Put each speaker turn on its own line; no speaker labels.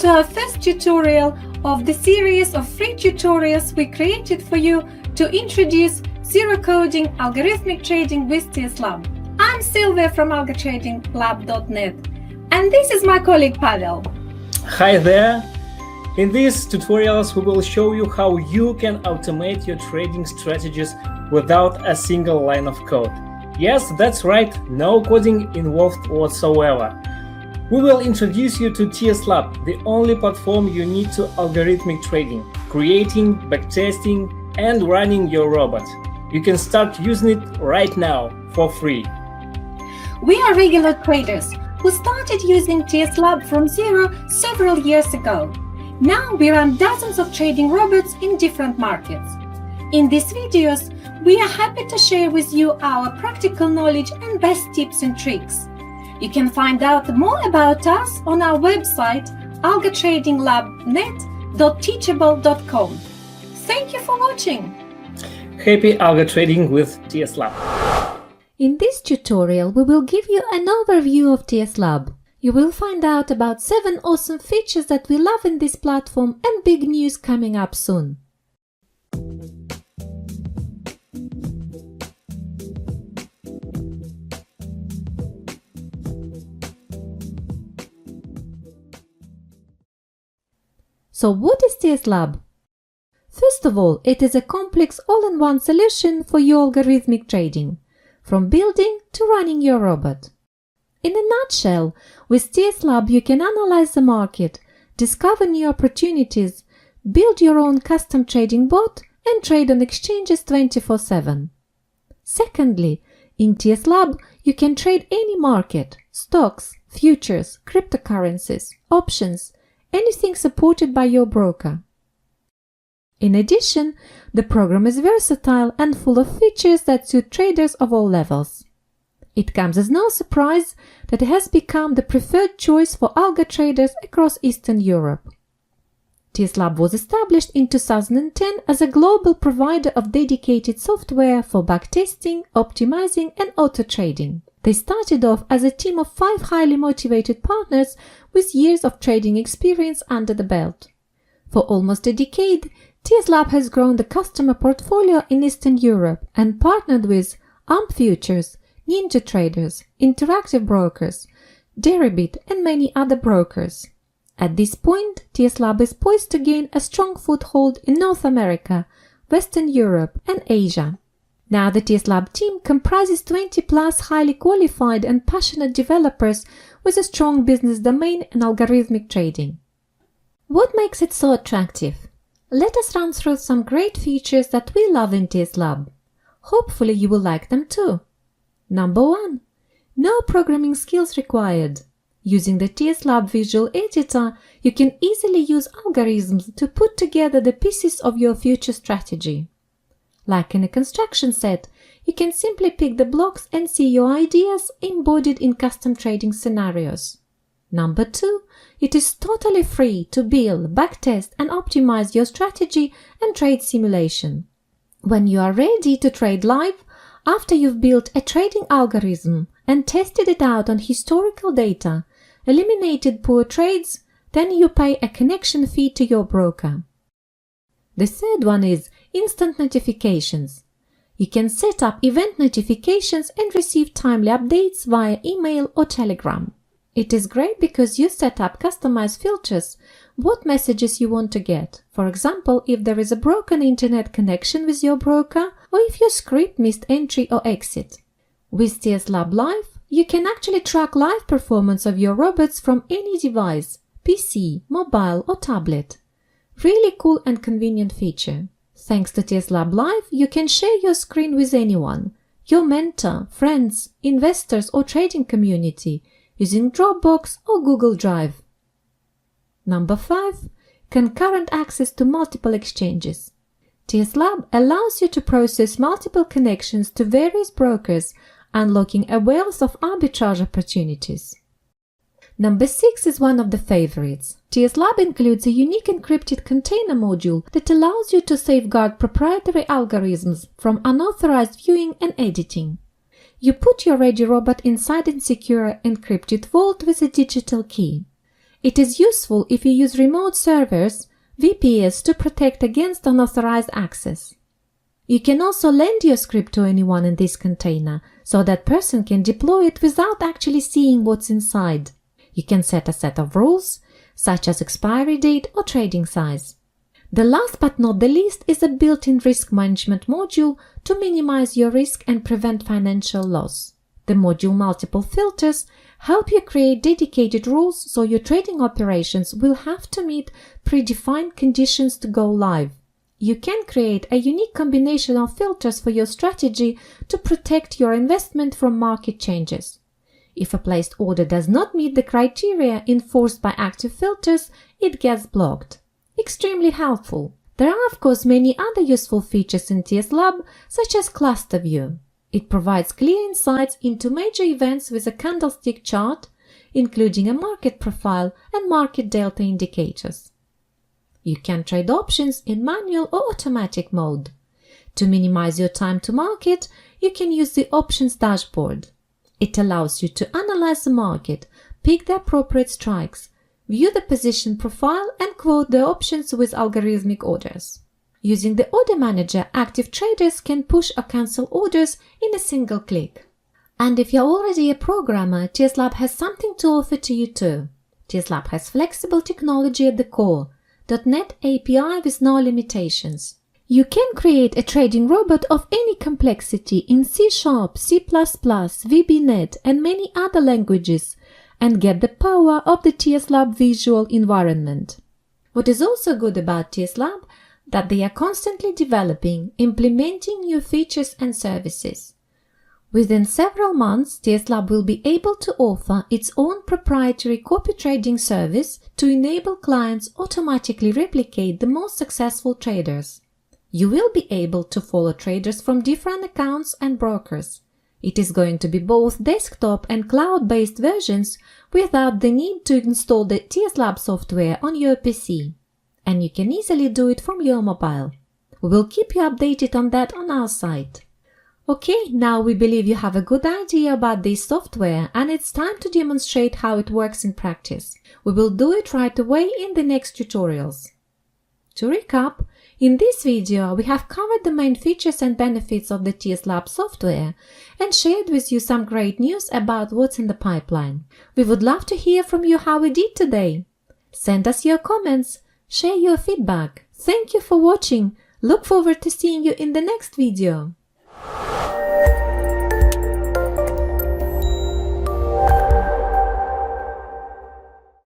to our first tutorial of the series of free tutorials we created for you to introduce zero-coding algorithmic trading with TSLab. I'm Sylvia from algotradinglab.net, and this is my colleague Pavel.
Hi there! In these tutorials we will show you how you can automate your trading strategies without a single line of code. Yes, that's right, no coding involved whatsoever. We will introduce you to TSLab, the only platform you need to algorithmic trading, creating, backtesting, and running your robot. You can start using it right now for free.
We are regular traders who started using TSLab from zero several years ago. Now we run dozens of trading robots in different markets. In these videos, we are happy to share with you our practical knowledge and best tips and tricks. You can find out more about us on our website algotradinglab.net.teachable.com. Thank you for watching.
Happy algo trading with TSLab.
In this tutorial, we will give you an overview of TSLab. You will find out about 7 awesome features that we love in this platform and big news coming up soon. So what is TSLab? First of all, it is a complex all-in-one solution for your algorithmic trading, from building to running your robot. In a nutshell, with TSLab you can analyze the market, discover new opportunities, build your own custom trading bot and trade on exchanges 24/7. Secondly, in TSLab you can trade any market, stocks, futures, cryptocurrencies, options, anything supported by your broker. In addition, the program is versatile and full of features that suit traders of all levels. It comes as no surprise that it has become the preferred choice for algo traders across Eastern Europe. TSLab was established in 2010 as a global provider of dedicated software for backtesting, optimizing and auto-trading. They started off as a team of 5 highly motivated partners with years of trading experience under the belt. For almost a decade, TSLab has grown the customer portfolio in Eastern Europe and partnered with AMP Futures, Ninja Traders, Interactive Brokers, Deribit and many other brokers. At this point, TSLab is poised to gain a strong foothold in North America, Western Europe and Asia. Now the TSLab team comprises 20+ highly qualified and passionate developers with a strong business domain and algorithmic trading. What makes it so attractive? Let us run through some great features that we love in TSLab. Hopefully you will like them too. Number 1. No programming skills required. Using the TSLab visual editor, you can easily use algorithms to put together the pieces of your future strategy. Like in a construction set, you can simply pick the blocks and see your ideas embodied in custom trading scenarios. Number 2, it is totally free to build, backtest and optimize your strategy and trade simulation. When you are ready to trade live, after you've built a trading algorithm and tested it out on historical data, eliminated poor trades, then you pay a connection fee to your broker. The third one is instant notifications. You can set up event notifications and receive timely updates via email or Telegram. It is great because you set up customized filters, what messages you want to get. For example, if there is a broken internet connection with your broker or if your script missed entry or exit. With TSLab Live, you can actually track live performance of your robots from any device, PC, mobile or tablet. Really cool and convenient feature. Thanks to TSLab Live, you can share your screen with anyone, your mentor, friends, investors or trading community, using Dropbox or Google Drive. Number 5. Concurrent access to multiple exchanges. TSLab allows you to process multiple connections to various brokers, unlocking a wealth of arbitrage opportunities. Number 6 is one of the favorites. TSLab includes a unique encrypted container module that allows you to safeguard proprietary algorithms from unauthorized viewing and editing. You put your ready robot inside a secure encrypted vault with a digital key. It is useful if you use remote servers, VPS, to protect against unauthorized access. You can also lend your script to anyone in this container, so that person can deploy it without actually seeing what's inside. You can set a set of rules, such as expiry date or trading size. The last but not the least is a built-in risk management module to minimize your risk and prevent financial loss. The module multiple filters help you create dedicated rules so your trading operations will have to meet predefined conditions to go live. You can create a unique combination of filters for your strategy to protect your investment from market changes. If a placed order does not meet the criteria enforced by active filters, it gets blocked. Extremely helpful. There are of course many other useful features in TSLab, such as cluster view. It provides clear insights into major events with a candlestick chart, including a market profile and market delta indicators. You can trade options in manual or automatic mode. To minimize your time to market, you can use the options dashboard. It allows you to analyze the market, pick the appropriate strikes, view the position profile, and quote the options with algorithmic orders. Using the order manager, active traders can push or cancel orders in a single click. And if you're already a programmer, TSLab has something to offer to you too. TSLab has flexible technology at the core, .NET API with no limitations. You can create a trading robot of any complexity in C#, C++, VBNet, and many other languages, and get the power of the TSLab visual environment. What is also good about TSLab, that they are constantly developing, implementing new features and services. Within several months, TSLab will be able to offer its own proprietary copy trading service to enable clients automatically replicate the most successful traders. You will be able to follow traders from different accounts and brokers. It is going to be both desktop and cloud-based versions without the need to install the TSLab software on your PC. And you can easily do it from your mobile. We will keep you updated on that on our site. Okay, now we believe you have a good idea about this software and it's time to demonstrate how it works in practice. We will do it right away in the next tutorials. To recap, in this video we have covered the main features and benefits of the TSLab software and shared with you some great news about what's in the pipeline. We would love to hear from you how we did today. Send us your comments, share your feedback. Thank you for watching. Look forward to seeing you in the next video.